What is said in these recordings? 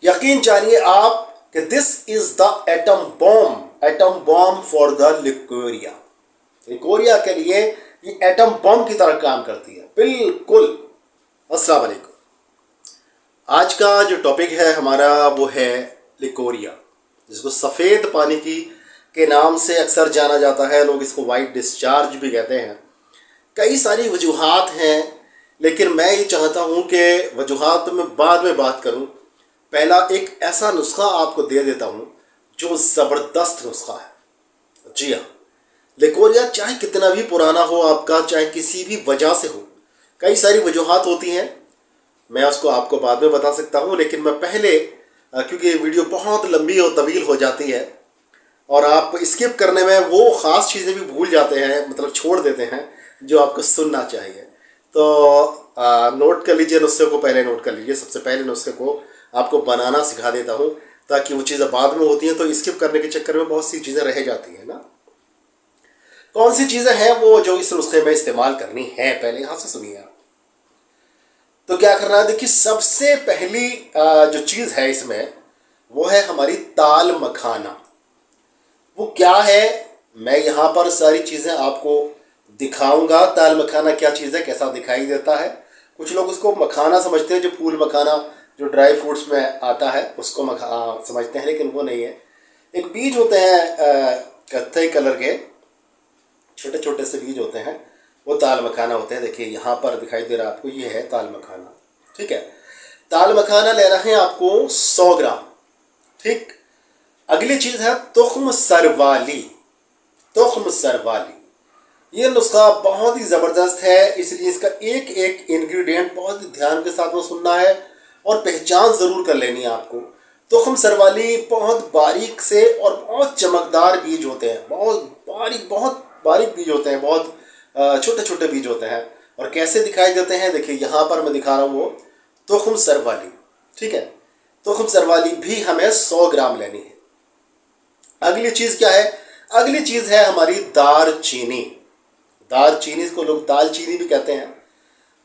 यकीन जानिए आप कि this is the atom bomb for the leucorrhoea. Leucorrhoea के लिए ये एटम बॉम्ब की तरह काम करती है, बिल्कुल। अस्सलाम वालेकुम। आज का जो टॉपिक है हमारा वो है लिकोरिया, जिसको सफ़ेद पानी की के नाम से अक्सर जाना जाता है। लोग इसको वाइट डिस्चार्ज भी कहते हैं। कई सारी वजूहात हैं, लेकिन मैं ये चाहता हूँ कि वजूहात में बाद में बात करूँ। पहला एक ऐसा नुस्खा आपको दे देता हूँ जो ज़बरदस्त नुस्खा है। जी हाँ, लिकोरिया चाहे कितना भी पुराना हो आपका, चाहे किसी भी वजह से हो, कई सारी वजूहात होती हैं, मैं उसको आपको बाद में बता सकता हूँ। लेकिन मैं पहले, क्योंकि ये वीडियो बहुत लंबी और तवील हो जाती है और आप स्किप करने में वो ख़ास चीज़ें भी भूल जाते हैं, मतलब छोड़ देते हैं जो आपको सुनना चाहिए। तो नोट कर लीजिए, नुस्खे को पहले नोट कर लीजिए। सबसे पहले नुस्खे को आपको बनाना सिखा देता हूँ, ताकि वो चीज़ें बाद में होती हैं तो स्किप करने के चक्कर में बहुत सी चीज़ें रह जाती हैं ना। कौन सी चीज़ें हैं वो जो इस नुस्खे में इस्तेमाल करनी है, पहले यहाँ से सुनिए आप। तो क्या करना है, देखिए सबसे पहली जो चीज़ है इसमें वो है हमारी ताल मखाना। वो क्या है, मैं यहाँ पर सारी चीज़ें आपको दिखाऊंगा। ताल मखाना क्या चीज़ है, कैसा दिखाई देता है। कुछ लोग उसको मखाना समझते हैं, जो फूल मखाना जो ड्राई फ्रूट्स में आता है उसको समझते हैं, लेकिन वो नहीं है। एक बीज होते हैं कत्थई कलर के, छोटे छोटे से बीज होते हैं, वो ताल मखाना होते हैं। देखिए यहाँ पर दिखाई दे रहा है आपको, ये है ताल मखाना। ठीक है, ताल मखाना लेना है आपको 100 ग्राम। ठीक, अगली चीज़ है तुख्म सरवाली। तुख्म सरवाली ये नुस्खा बहुत ही ज़बरदस्त है, इसलिए इसका एक एक इंग्रेडिएंट बहुत ही ध्यान के साथ में सुनना है और पहचान ज़रूर कर लेनी है आपको। तुख्म सरवाली बहुत बारीक से और बहुत चमकदार बीज होते हैं, बहुत बारीक बीज होते हैं, बहुत छोटे छोटे बीज होते हैं। और कैसे दिखाई देते हैं, देखिए यहाँ पर मैं दिखा रहा हूँ वो तुख्म सरवाली। ठीक है, तुख्म सरवाली भी हमें 100 ग्राम लेनी है। अगली चीज़ क्या है, अगली चीज़ है हमारी दारचीनी। दारचीनी को लोग दालचीनी भी कहते हैं।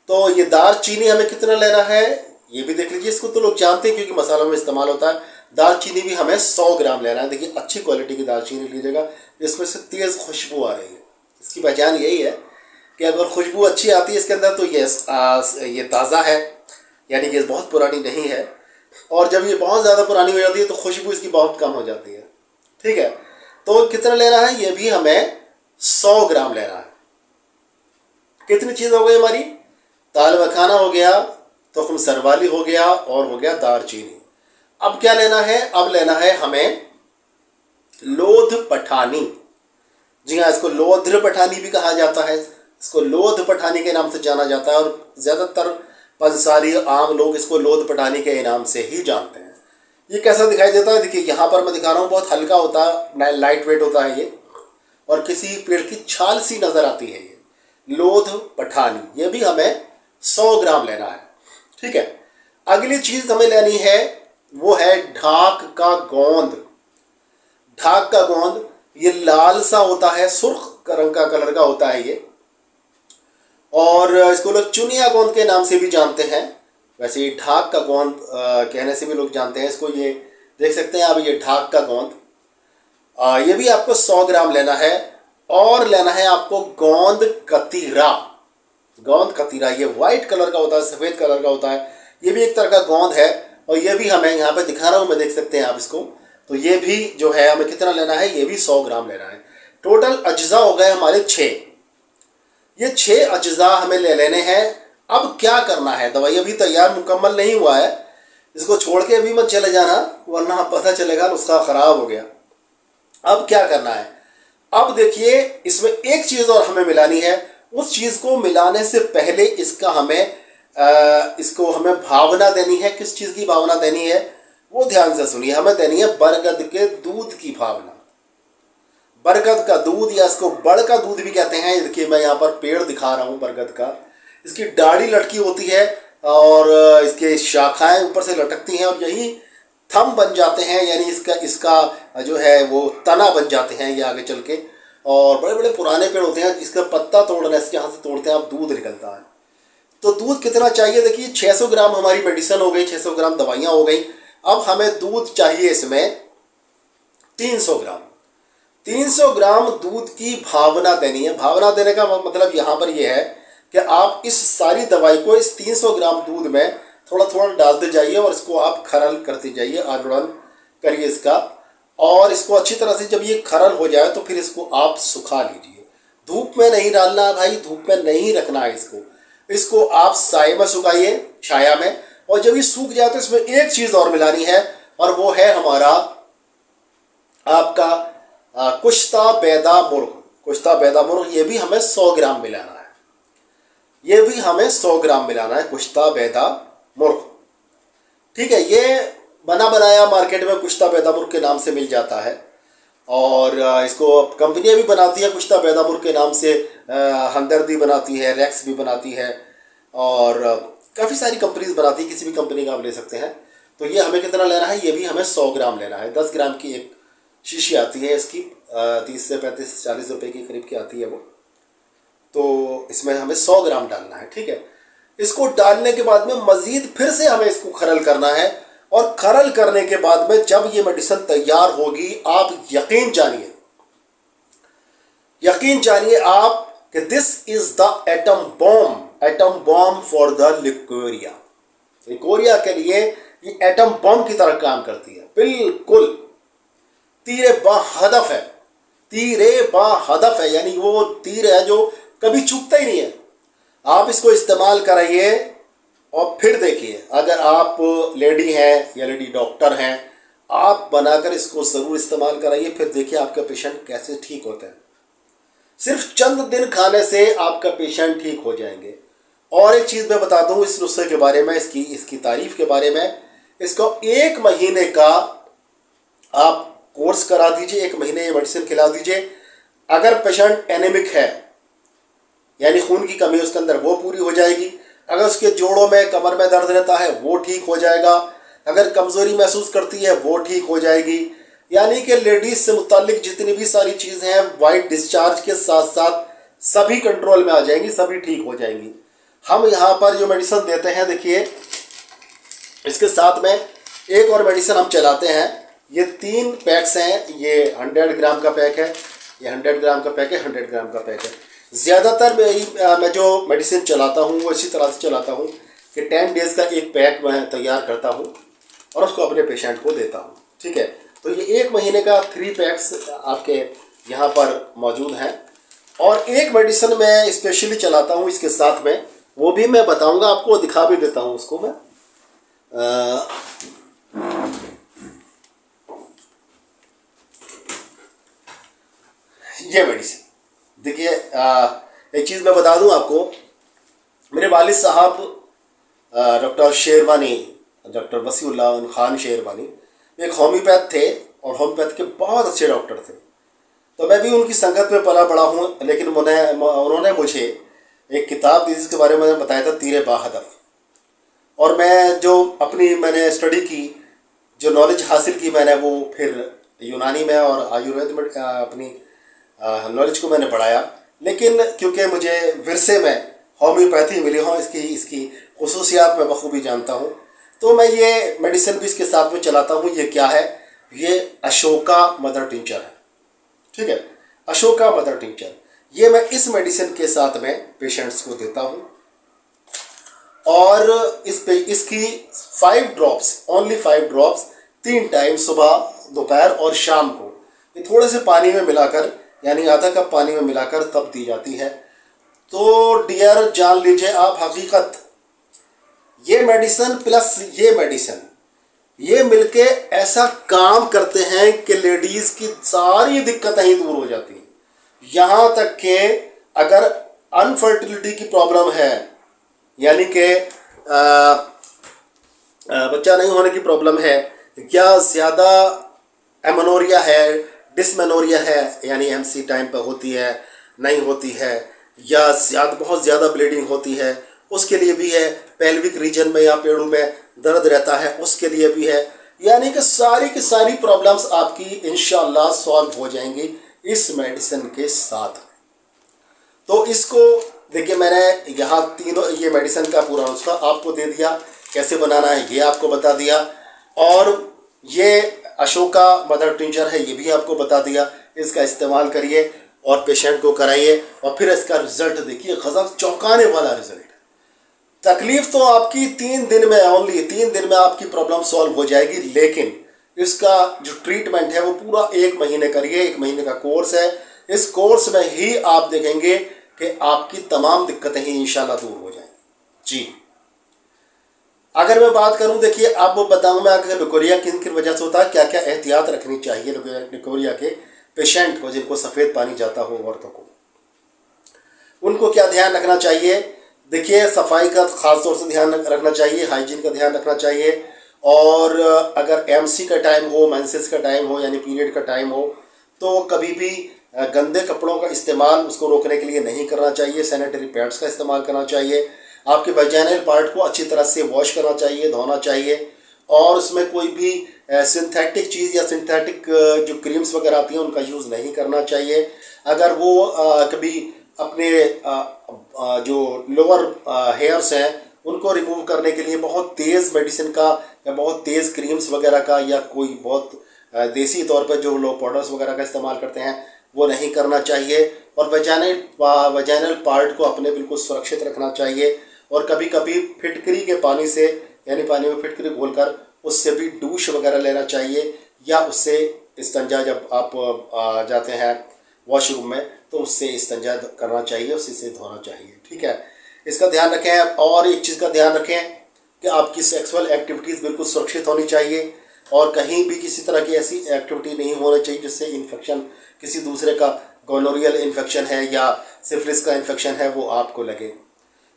तो ये दारचीनी हमें कितना लेना है ये भी देख लीजिए। इसको तो लोग जानते हैं क्योंकि मसालों में इस्तेमाल होता है। दालचीनी भी हमें 100 ग्राम लेना है। देखिए अच्छी क्वालिटी की दालचीनी लीजिएगा, इसमें से तेज़ खुशबू आ रही है। इसकी पहचान यही है कि अगर खुशबू अच्छी आती है इसके अंदर तो ये ताज़ा है, यानी कि बहुत पुरानी नहीं है। और जब ये बहुत ज़्यादा पुरानी हो जाती है तो खुशबू इसकी बहुत कम हो जाती है। ठीक है, तो कितना लेना है, ये भी हमें 100 ग्राम लेना है। कितनी चीज़ हो गई हमारी, ताल मखाना हो गया, तुख्म सरवाली हो गया और हो गया दारचीनी। अब क्या लेना है, अब लेना है हमें लोध पठानी। जी हाँ, इसको लोध्र पठानी भी कहा जाता है, इसको लोध पठानी के नाम से जाना जाता है और ज़्यादातर पंसारी आम लोग इसको लोध पठानी के नाम से ही जानते हैं। ये कैसा दिखाई देता है, देखिए यहाँ पर मैं दिखा रहा हूँ, बहुत हल्का होता है, लाइट वेट होता है ये, और किसी पेड़ की छाल सी नज़र आती है ये लोध पठानी। ये भी हमें 100 ग्राम लेना है। ठीक है, अगली चीज़ हमें लेनी है वो है ढाक का गोंद। ढाक का गोंद ये लाल सा होता है, सुर्ख रंग का कलर का होता है ये, और इसको लोग चुनिया गोंद के नाम से भी जानते हैं। वैसे ये ढाक का गोंद कहने से भी लोग जानते हैं इसको। ये देख सकते हैं आप, ये ढाक का गोंद। ये भी आपको 100 ग्राम लेना है। और लेना है आपको गोंद कतीरा। गोंद कतीरा ये वाइट कलर का होता है, सफ़ेद कलर का होता है, ये भी एक तरह का गोंद है। और ये भी हमें यहाँ पे दिखा रहा हूँ मैं, देख सकते हैं आप इसको। तो ये भी जो है हमें कितना लेना है, ये भी 100 ग्राम लेना है। टोटल अज्जा हो गए हमारे 6। ये 6 अज्जा हमें ले लेने हैं। अब क्या करना है, दवाई अभी तैयार मुकम्मल नहीं हुआ है, इसको छोड़ के अभी मत चले जाना, वरना पता चलेगा नुस्खा ख़राब हो गया। अब क्या करना है, अब देखिए इसमें एक चीज़ और हमें मिलानी है। उस चीज़ को मिलाने से पहले इसको हमें भावना देनी है। किस चीज़ की भावना देनी है वो ध्यान से सुनिए। हमें देनी है बरगद के दूध की भावना। बरगद का दूध, या इसको बड़ का दूध भी कहते हैं। देखिए मैं यहाँ पर पेड़ दिखा रहा हूँ बरगद का, इसकी डाली लटकी होती है और इसके शाखाएं ऊपर से लटकती हैं और यही थम बन जाते हैं, यानी इसका जो है वो तना बन जाते हैं ये आगे चल के। और बड़े बड़े पुराने पेड़ होते हैं, इसका पत्ता तोड़ना, इसके यहाँ से तोड़ते हैं आप, दूध निकलता है। तो दूध कितना चाहिए, देखिए 600 ग्राम हमारी मेडिसिन हो गई, 600 ग्राम दवाइयाँ हो गई। अब हमें दूध चाहिए इसमें 300 ग्राम। 300 ग्राम दूध की भावना देनी है। भावना देने का मतलब यहाँ पर यह है कि आप इस सारी दवाई को इस 300 ग्राम दूध में थोड़ा थोड़ा डालते जाइए और इसको आप खरल करते जाइए, आंदोलन करिए इसका। और इसको अच्छी तरह से जब ये खरल हो जाए तो फिर इसको आप सुखा लीजिए। धूप में नहीं डालना है भाई, धूप में नहीं रखना है इसको आप साए में सुखाइए, छाया में। और जब ये सूख जाए तो इसमें एक चीज़ और मिलानी है और वो है हमारा आपका कुश्ता बेदा मुर्ग। कुश्ता बेदा मुर्ग ये भी हमें 100 ग्राम मिलाना है। ये भी हमें 100 ग्राम मिलाना है कुश्ता बेदा मुर्ग। ठीक है, ये बना बनाया मार्केट में कुश्ता बेदा मुर्ग के नाम से मिल जाता है और इसको कंपनियां भी बनाती है कुश्ता बेदा मुर्ग के नाम से। हमदर्दी बनाती है, रेक्स भी बनाती है और काफ़ी सारी कंपनीज बनाती है। किसी भी कंपनी का आप ले सकते हैं। तो ये हमें कितना लेना है, ये भी हमें 100 ग्राम लेना है। 10 ग्राम की एक शीशी आती है इसकी, 30 से 35-40 रुपए के करीब की आती है वो। तो इसमें हमें 100 ग्राम डालना है। ठीक है, इसको डालने के बाद में मज़ीद फिर से हमें इसको खरल करना है और खरल करने के बाद में जब ये मेडिसिन तैयार होगी, आप यकीन जानिए आप कि this is the atom bomb for the leucorrhoea. Leucorrhoea के लिए ये एटम बॉम्ब की तरह काम करती है, बिल्कुल तीरे बाहदफ है। तीरे बाहदफ है यानी वो तीर है जो कभी चूकता ही नहीं है। आप इसको इस्तेमाल कराइए और फिर देखिए, अगर आप लेडी हैं या लेडी डॉक्टर हैं, आप बनाकर इसको ज़रूर इस्तेमाल कराइए, फिर देखिए आपका पेशेंट कैसे ठीक होता है। सिर्फ चंद दिन खाने से आपका पेशेंट ठीक हो जाएंगे। और एक चीज़ मैं बताता हूँ इस नुस्खे के बारे में, इसकी तारीफ के बारे में। इसको 1 महीने का आप कोर्स करा दीजिए, 1 महीने ये मेडिसिन खिला दीजिए। अगर पेशेंट एनीमिक है यानी खून की कमी उसके अंदर, वो पूरी हो जाएगी। अगर उसके जोड़ों में, कमर में दर्द रहता है, वो ठीक हो जाएगा। अगर कमज़ोरी महसूस करती है, वो ठीक हो जाएगी। यानी कि लेडीज़ से मुताल्लिक जितनी भी सारी चीज़ें हैं, वाइट डिस्चार्ज के साथ साथ सभी कंट्रोल में आ जाएंगी, सभी ठीक हो जाएंगी। हम यहाँ पर जो मेडिसिन देते हैं, देखिए इसके साथ में एक और मेडिसिन हम चलाते हैं। ये 3 पैक्स हैं। ये 100 ग्राम का पैक है, ये 100 ग्राम का पैक है, 100 ग्राम का पैक है। ज़्यादातर मैं जो मेडिसिन चलाता हूँ वो इसी तरह से चलाता हूँ कि 10 डेज़ का एक पैक मैं तैयार करता हूँ और उसको अपने पेशेंट को देता हूँ। ठीक है, तो ये 1 महीने का 3 पैक्स आपके यहाँ पर मौजूद हैं। और एक मेडिसिन मैं स्पेशली चलाता हूँ इसके साथ में, वो भी मैं बताऊँगा आपको, दिखा भी देता हूँ उसको मैं। ये मेडिसिन देखिए, एक चीज़ मैं बता दूं आपको। मेरे वालिद साहब डॉक्टर शेरवानी, डॉक्टर वसीउल्लाह खान शेरवानी एक होम्योपैथ थे और होम्योपैथ के बहुत अच्छे डॉक्टर थे। तो मैं भी उनकी संगत में पला बड़ा हूँ। लेकिन उन्होंने मुझे एक किताब दी जिसके बारे में बताया था, तीरे बाहदफ। और मैं जो मैंने स्टडी की, जो नॉलेज हासिल की मैंने, वो फिर यूनानी में और आयुर्वेद में अपनी नॉलेज को मैंने बढ़ाया। लेकिन क्योंकि मुझे विरसे में होम्योपैथी मिली हो, इसकी खुसूसियात मैं बखूबी जानता हूँ, तो मैं ये मेडिसिन भी इसके साथ में चलाता हूँ। ये क्या है? ये अशोका मदर टिंचर है। ठीक है, अशोका मदर टिंचर, ये मैं इस मेडिसिन के साथ में पेशेंट्स को देता हूँ। और इसकी 5 ड्रॉप्स, ओनली 5 ड्रॉप्स 3 टाइम, सुबह, दोपहर और शाम को, ये थोड़े से पानी में मिलाकर, यानी आधा कप पानी में मिलाकर तब दी जाती है। तो डियर, जान लीजिए आप हकीकत, ये मेडिसिन प्लस ये मिलके ऐसा काम करते हैं कि लेडीज़ की सारी दिक्कतें ही दूर हो जाती हैं। यहाँ तक कि अगर अनफर्टिलिटी की प्रॉब्लम है, यानी कि बच्चा नहीं होने की प्रॉब्लम है, या ज़्यादा एमनोरिया है, डिसमेनोरिया है, यानी एमसी टाइम पर होती है, नहीं होती है, या बहुत ज़्यादा ब्लीडिंग होती है, उसके लिए भी है। पेल्विक रीजन में या पेड़ों में दर्द रहता है, उसके लिए भी है। यानी कि सारी की सारी प्रॉब्लम्स आपकी इंशाअल्लाह सॉल्व हो जाएंगी इस मेडिसिन के साथ। तो इसको देखिए, मैंने यहाँ ये मेडिसिन का पूरा नुस्खा आपको दे दिया, कैसे बनाना है ये आपको बता दिया। और ये अशोका मदर टिंचर है, ये भी आपको बता दिया। इसका इस्तेमाल करिए और पेशेंट को कराइए और फिर इसका रिजल्ट देखिए, गजब चौंकाने वाला रिजल्ट है। तकलीफ तो आपकी 3 दिन में, ओनली 3 दिन में आपकी प्रॉब्लम सॉल्व हो जाएगी, लेकिन इसका जो ट्रीटमेंट है वो पूरा 1 महीने करिए। 1 महीने का कोर्स है। इस कोर्स में ही आप देखेंगे कि आपकी तमाम दिक्कतें ही इंशाल्लाह दूर हो जाएंगी जी। अगर मैं बात करूं, देखिए आपको बताऊं मैं कि लुकोरिया किन किन वजह से होता है, क्या क्या एहतियात रखनी चाहिए लुकोरिया के पेशेंट को, जिनको सफ़ेद पानी जाता हो, औरतों को, उनको क्या ध्यान रखना चाहिए। देखिए सफाई का ख़ास तौर से ध्यान रखना चाहिए, हाइजीन का ध्यान रखना चाहिए। और अगर एमसी का टाइम हो, मेंसेस का टाइम हो, यानी पीरियड का टाइम हो, तो कभी भी गंदे कपड़ों का इस्तेमाल उसको रोकने के लिए नहीं करना चाहिए। सैनिटरी पैड्स का इस्तेमाल करना चाहिए। आपके वजाइनल पार्ट को अच्छी तरह से वॉश करना चाहिए, धोना चाहिए। और उसमें कोई भी सिंथेटिक चीज़ या सिंथेटिक जो क्रीम्स वगैरह आती हैं उनका यूज़ नहीं करना चाहिए। अगर वो कभी अपने जो लोअर हेयर्स हैं उनको रिमूव करने के लिए बहुत तेज़ मेडिसिन का या बहुत तेज़ क्रीम्स वगैरह का या कोई बहुत देसी तौर पर जो लोग पाउडर्स वगैरह का इस्तेमाल करते हैं वो नहीं करना चाहिए। और वजाइनल पार्ट को अपने बिल्कुल सुरक्षित रखना चाहिए। और कभी कभी फिटकरी के पानी से, यानी पानी में फिटकरी घोलकर उससे भी डूश वगैरह लेना चाहिए, या उससे इस्तिंजा जब आप जाते हैं वॉशरूम में तो उससे इस्तिंजा करना चाहिए, उसी से धोना चाहिए। ठीक है, इसका ध्यान रखें। और एक चीज़ का ध्यान रखें कि आपकी सेक्सुअल एक्टिविटीज़ बिल्कुल सुरक्षित होनी चाहिए और कहीं भी किसी तरह की ऐसी एक्टिविटी नहीं होनी चाहिए जिससे इन्फेक्शन, किसी दूसरे का गोनोरियल इन्फेक्शन है या सिफिलिस का इन्फेक्शन है वो आपको लगे।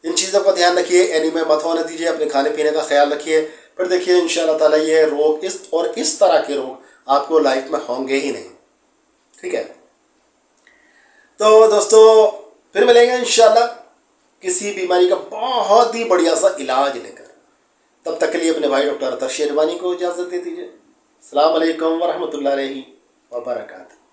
इन चीज़ों का ध्यान रखिए, एनीमिया मत होने दीजिए, अपने खाने पीने का ख्याल रखिए। फिर देखिए इंशाअल्लाह ताला ये रोग, इस तरह के रोग आपको लाइफ में होंगे ही नहीं। ठीक है, तो दोस्तों फिर मिलेंगे इंशाअल्लाह किसी बीमारी का बहुत ही बढ़िया सा इलाज लेकर। तब तक के लिए अपने भाई डॉक्टर अतर शेरवानी को इजाज़त दे दीजिए। अस्सलाम वालेकुम वरहमतुल्लाहि वबरकातुहू।